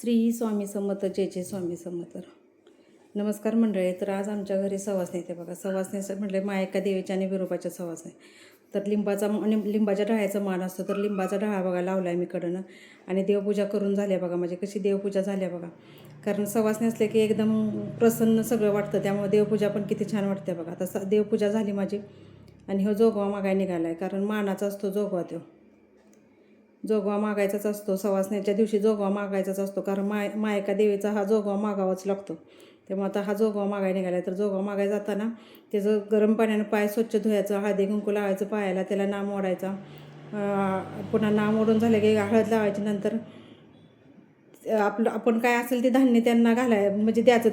श्री स्वामी समर्थ जय स्वामी समर्थ. नमस्कार मंडळी. तर आज आमच्या घरी सवासणी येते बघा. सवासणी म्हटले मायका देवीच्या आणि विरोबाच्या सवासणी. तर लिंबाच्या डहाळ्याचा मान असतो. तर लिंबाचा डहाळा बघा लावला आहे मी कडनं आणि देवपूजा करून झाल्या बघा. म्हणजे कशी देवपूजा झाल्या बघा. कारण सवासणी असले की एकदम प्रसन्न सगळं वाटतं. त्यामुळे देवपूजा पण किती छान वाटते बघा. आता देवपूजा झाली माझी आणि हो जोगवा मागाय निघाला आहे. कारण मानाचा असतो जोगवा. जोगवा मागायचाच असतो. सवासण्याच्या दिवशी जोगवा मागायचाच असतो. कारण मायका देवीचा हा जोगवा मागावाच लागतो. तेव्हा आता हा जोगवा मागायला निघाला आहे. तर जोगवा मागायला जाताना त्याचं गरम पाण्यानं पाय स्वच्छ धुवायचं, हळदी कुंकू लावायचं पायाला, त्याला नाम ओढायचा. पुन्हा नाम ओढून झालं की हळद लावायची. नंतर आपण काय असेल ते धान्य त्यांना म्हणजे द्यायचं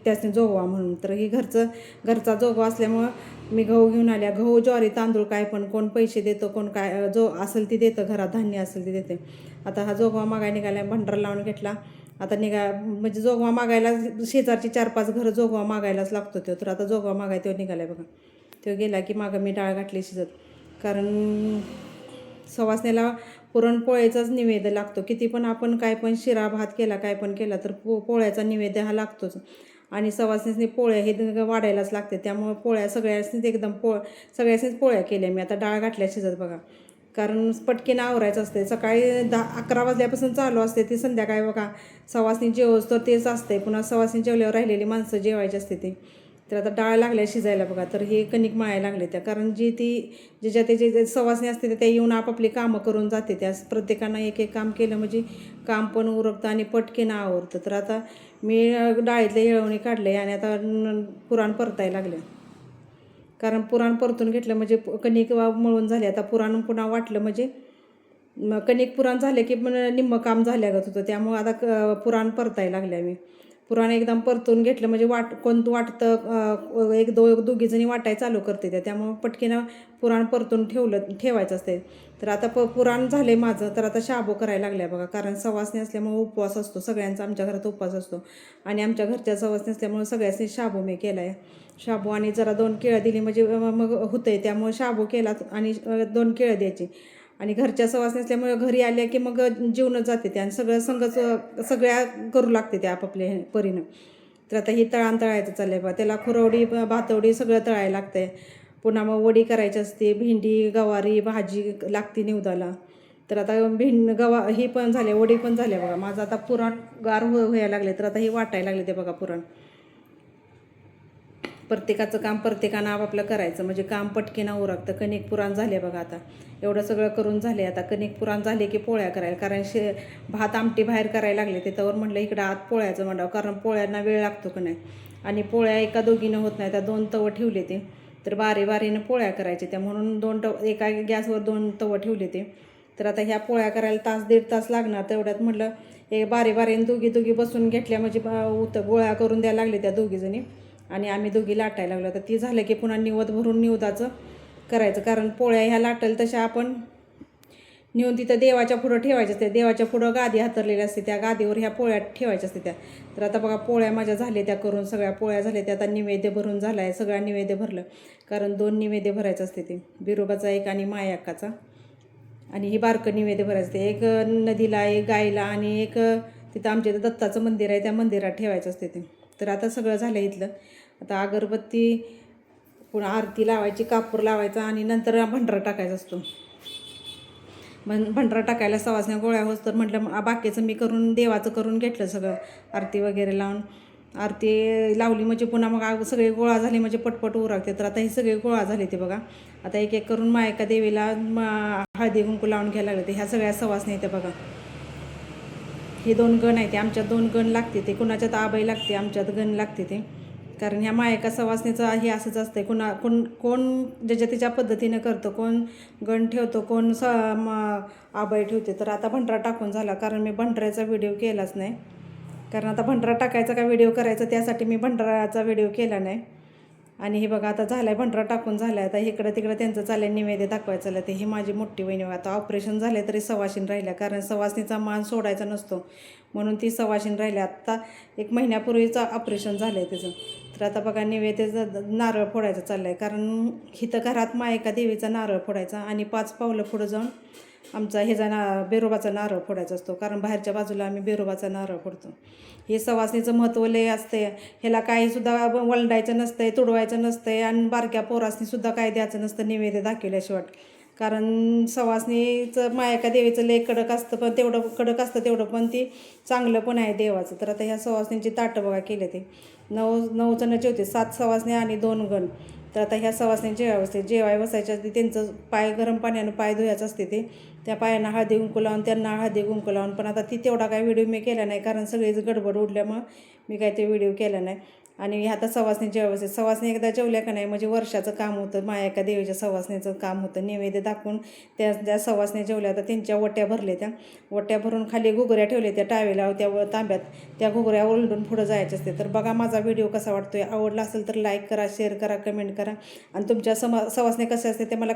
त्यासने जोगवा म्हणून. तर ही घरचा जोगवा असल्यामुळं मी गहू घेऊन आल्या. गहू, ज्वारी, तांदूळ काय पण कोण पैसे देतो, कोण काय जो असेल ती देतं, घरात धान्य असेल ते देते. आता हा जोगवा मागायला निघाला. भंडारा लावून घेतला. आता म्हणजे जोगवा मागायला शेजारची 4-5 घरं जोगवा मागायलाच लागतो तर आता जोगवा मागाय तो निघाला बघा. तो गेला की मागं मी डाळ घातली शिजत. कारण सवासण्याला पुरणपोळ्याचाच निवेद्य लागतो. किती पण आपण काय पण शिरा भात केला, काय पण केला तर पोळ्याचा निवेद्य हा लागतोच. आणि सवासनीसनी पोळ्या हे वाढायलाच लागते. त्यामुळं पोळ्या सगळ्यासनीच सगळ्यासनीच पोळ्या केल्या मी. आता डाळ घातल्या शिजत बघा. कारण पटकीनं आवरायचं असते. सकाळी 10-11 वाजल्यापासून चालू असते ती. संध्याकाळी बघा सवासनी जेवस तर तेच असते. पुन्हा सवासनी जेवल्यावर राहिलेली माणसं जेवायची असते ती. तर आता डाळ लागल्या शिजायला बघा. तर हे कणिक मळायला लागले त्या. कारण ज्याच्या त्याचे सवासनी असते त्या येऊन आपापली कामं करून जाते. त्या प्रत्येकानं एक एक काम केलं म्हणजे काम पण उरकतं आणि पटकीनं आवरतं. तर आता मी डाळीतले येळवणी काढले आणि आता पुराण परतायला लागले. कारण पुराण परतून घेतलं म्हणजे कणिक मळून झाले. आता पुराण पुन्हा वाटलं म्हणजे कणिक पुराण झाले की निम्मं काम झाल्यागत होतं. त्यामुळं आता पुराण परतायला लागले मी. पुराण एकदम परतून घेतलं म्हणजे कोण वाटतं दोघीजणी वाटाय चालू करते त्यामुळं पटकीनं पुराण परतून ठेवायचं असते. तर आता पुराण झाले माझं. तर आता शाबू करायला लागल्या बघा. कारण सवासणी असल्यामुळे उपवास असतो सगळ्यांचा. आमच्या घरात उपवास असतो आणि आमच्या घरच्या सवासणी असल्यामुळे सगळ्यांनी शाबू मी केला आहे. शाबू आणि जरा 2 केळं दिली म्हणजे मग होतंय. त्यामुळे शाबू केला आणि 2 केळं द्यायची. आणि घरच्या सवासणी असल्यामुळे घरी आल्या की मग जेवणच जाते त्या. आणि सगळ्या करू लागते त्या आपापल्या परीनं. तर आता ही तळायचं चाललंय बा. त्याला खुरवडी, भातवडी सगळं तळायला लागतंय. पुन्हा मग वडी करायची असते. भेंडी, गवारी भाजी लागते निवदाला. तर आता ही पण झाल्या, वडी पण झाल्या बघा. माझं आता पुराण गार व्हायला लागले. तर आता ही वाटायला लागले ते बघा पुराण. प्रत्येकाचं काम प्रत्येकानं आपापलं करायचं म्हणजे काम पटकीनं उरकतं. कणिक पुराण झाले बघा. आता एवढं सगळं करून झाले. आता कणिक पुराण झाले की पोळ्या करायला. कारण भात आमटी बाहेर करायला लागले. त्याच्यावर म्हटलं इकडं आत पोळ्याचं म्हणावं. कारण पोळ्यांना वेळ लागतो का नाही. आणि पोळ्या एका दोघीनं होत नाही. त्या 2 तवं ठेवले ते. तर बारीनं पोळ्या करायचे त्या. म्हणून एका गॅसवर 2 तवं ठेवले ते. तर आता ह्या पोळ्या करायला 1-1.5 तास लागणार. तेवढ्यात म्हटलं बारीनं दोघी बसून घेतल्या म्हणजे गोळ्या करून द्यायला लागले त्या दोघीजणी. आणि आम्ही दोघी लाटायला लागलो. तर ती झालं की पुन्हा निवद भरून निवदाचं करायचं. कारण पोळ्या ह्या लाटेल तशा आपण नेऊन तिथं देवाच्या पुढं ठेवायच्या असते. देवाच्या पुढं गादी हातरलेली असते. त्या गादीवर ह्या पोळ्या ठेवायच्या असते त्या. तर आता बघा पोळ्या माझ्या झाल्या त्या करून. सगळ्या पोळ्या झाल्या त्या. आता निवेद्य भरून झाला आहे. सगळ्या निवेद्य भरलं. कारण 2 निवेद्य भरायचं असते ते. बिरोबाचा एक आणि मायाक्काचा. आणि ही बारकं निवेद्य भरायचं असते. एक नदीला, एक गाईला आणि एक तिथं आमच्या इथं दत्ताचं मंदिर आहे त्या मंदिरात ठेवायचं असते ते. तर आता सगळं झालं इथलं. आता अगरबत्ती, पुन्हा आरती लावायची, कापूर लावायचा आणि नंतर भंडारा टाकायचा असतो. भंडारा टाकायला सवासण्या गोळ्या होस तर म्हटलं बाकीचं मी देवाचं करून घेतलं सगळं. आरती वगैरे लावून आरती लावली म्हणजे पुन्हा मग सगळे गोळा झाले म्हणजे पटपट उरकते. तर आता हे सगळे गोळा झाले ते बघा. आता एक एक करून मायका देवीला हळदी कुंकू लावून घ्यायला लागले ते. ह्या सगळ्या सवासण्या येते बघा. हे 2 गण आहे ते. आमच्यात 2 गण लागते ते. कुणाच्यात आबाई लागते, आमच्यात गण लागते ते. कारण ह्या मायका सवासणीचं हे असंच असतं. कोण ज्याच्या त्याच्या पद्धतीनं करतं. कोण गण ठेवतो, कोण आबाई ठेवते. तर आता भंडारा टाकून झाला. कारण मी भंडाऱ्याचा व्हिडिओ केलाच नाही. कारण आता भंडारा टाकायचा का व्हिडिओ करायचा त्यासाठी मी भंडाराचा व्हिडिओ केला नाही. आणि हे बघा आता झालं आहे भंडारा टाकून झाला आहे. आता इकडं तिकडं त्यांचं चाललं आहे निवेद्य दाखवायचं चाललं ते. ही माझी मोठी वहिनी आता ऑपरेशन झाले तरी सवाशीण राहिल्या. कारण सवासणीचा मान सोडायचा नसतो म्हणून ती सवाशीण राहिल्या. आत्ता 1 महिन्यापूर्वीचं ऑपरेशन झालं आहे तिचं. तर आता बघा निवेद्याचं नारळ फोडायचं चाललं आहे. कारण इथं घरात मायका देवीचा नारळ फोडायचा आणि 5 पावलं पुढं जाऊन आमचा ह्याचा बेरोबाचा नारळ फोडायचा असतो, कारण बाहेरच्या बाजूला आम्ही बेरोबाचा नारळ फोडतो. हे सवासणीचं महत्त्व लय असते. ह्याला काहीसुद्धा वलडायचं नसतंय, तुडवायचं नसतंय आणि बारक्या पोरासनीसुद्धा काय द्यायचं नसतं नैवेद्य दाखवल्याशिवाय. कारण सवासणीचं मायका देवीचं लय कडक असतं, पण तेवढं कडक असतं तेवढं पण ती चांगलं पण आहे देवाचं. तर आता ह्या सवासणींची ताटं बघा केले ते 9 जण जेवते, 7 सवासणी आणि 2 गण. तर आता ह्या सवासणी जेवाय बसायच्या असते, त्यांचं पाय गरम पाण्यानं पाय धुवायचं असते ते. त्या पायांना हळदी कुंकू लावून, त्यांना हळदी कुंकू लावून. पण आता ती तेवढा काय व्हिडिओ मी केला नाही, कारण सगळीच गडबड उडल्यामुळं मी काय ते व्हिडिओ केला नाही. आणि आता सवासणी जेवायचे, सवासणी एकदा जेवल्या का नाही म्हणजे वर्षाचं काम होतं. मायका देवीच्या सवासणीचं काम होतं. नैवेद्य दाखवून त्या सवासणी जेवल्या तर त्यांच्या वट्या भरल्या, त्या वट्या भरून खाली घुगऱ्या ठेवल्या त्या टावेला त्या तांब्यात. त्या घुगऱ्या ओरडून पुढं जायचे असते. तर बघा माझा व्हिडिओ कसा वाटतोय. आवडला असेल तर लाईक करा, शेअर करा, कमेंट करा आणि तुमच्या सवासणी कसे असते ते मला